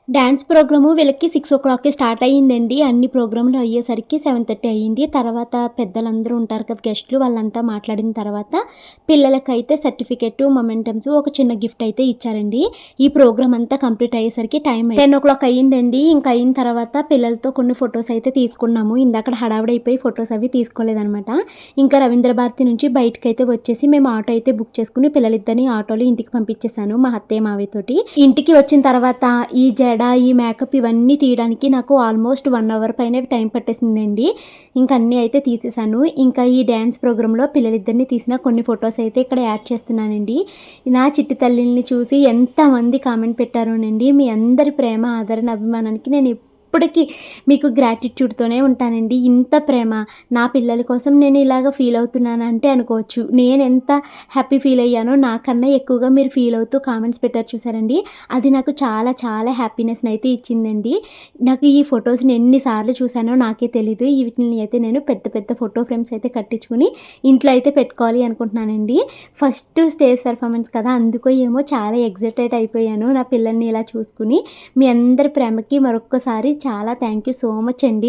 Dance programme వీళ్ళకి 6:00కి start అయ్యిందండి. అన్ని ప్రోగ్రామ్‌లు అయ్యేసరికి 7:30 అయ్యింది. తర్వాత పెద్దలందరూ ఉంటారు కదా! గెస్ట్‌లు వాళ్ళంతా మాట్లాడిన తర్వాత పిల్లలకైతే సర్టిఫికేటు, మొమెంటమ్స్ ఒక చిన్న గిఫ్ట్ అయితే ఇచ్చారండి. ఈ ప్రోగ్రామ్ అంతా కంప్లీట్ అయ్యేసరికి టైం 10:00 అయ్యిందండి. ఇంకా అయిన తర్వాత పిల్లలతో కొన్ని ఫోటోస్ అయితే తీసుకున్నాము. ఇందాకడ హడావిడైపోయి ఫోటోస్ అవి తీసుకోలేదనమాట. ఇంకా రవీంద్ర భారతి నుంచి బయటకైతే వచ్చేసి మేము ఆటో అయితే బుక్ చేసుకొని పిల్లలిద్దరిని ఆటోలో ఇంటికి పంపించేసాను మా అత్తయ్య, మావయ్య తోటి. ఇంటికి వచ్చిన తర్వాత ఈ మేకప్ ఇవన్నీ తీయడానికి నాకు ఆల్మోస్ట్ 1 అవర్ పైనే టైం పట్టేసిందండి. ఇంక అన్నీ అయితే తీసేసాను. ఇంకా ఈ డ్యాన్స్ ప్రోగ్రామ్‌లో పిల్లలిద్దరిని తీసిన కొన్ని ఫోటోస్ అయితే ఇక్కడ యాడ్ చేస్తున్నానండి. నా చిట్టి తల్లిని చూసి ఎంతమంది కామెంట్ పెట్టారోనండి. మీ అందరి ప్రేమ, ఆదరణ, అభిమానానికి నేను ఎప్పటికీ మీకు గ్రాటిట్యూడ్‌తోనే ఉంటానండి. ఇంత ప్రేమ నా పిల్లల కోసం నేను ఇలాగ ఫీల్ అవుతున్నానంటే అనుకోవచ్చు. నేనెంత హ్యాపీ ఫీల్ అయ్యానో నాకన్నా ఎక్కువగా మీరు ఫీల్ అవుతూ కామెంట్స్ పెట్టారు చూసారండి. అది నాకు చాలా చాలా హ్యాపీనెస్‌నైతే ఇచ్చిందండి. నాకు ఈ ఫోటోస్‌ని ఎన్ని సార్లు చూసానో నాకే తెలీదు. వీటిని అయితే నేను పెద్ద పెద్ద ఫోటో ఫ్రేమ్స్ అయితే కట్టించుకొని ఇంట్లో అయితే పెట్టుకోవాలి అనుకుంటున్నానండి. ఫస్ట్ స్టేజ్ పెర్ఫార్మన్స్ కదా! అందుకో ఏమో చాలా ఎక్సైటెడ్ అయిపోయాను నా పిల్లల్ని ఇలా చూసుకుని. మీ అందరి ప్రేమకి మరొక్కసారి చాలా థ్యాంక్ యూ సో మచ్ అండి.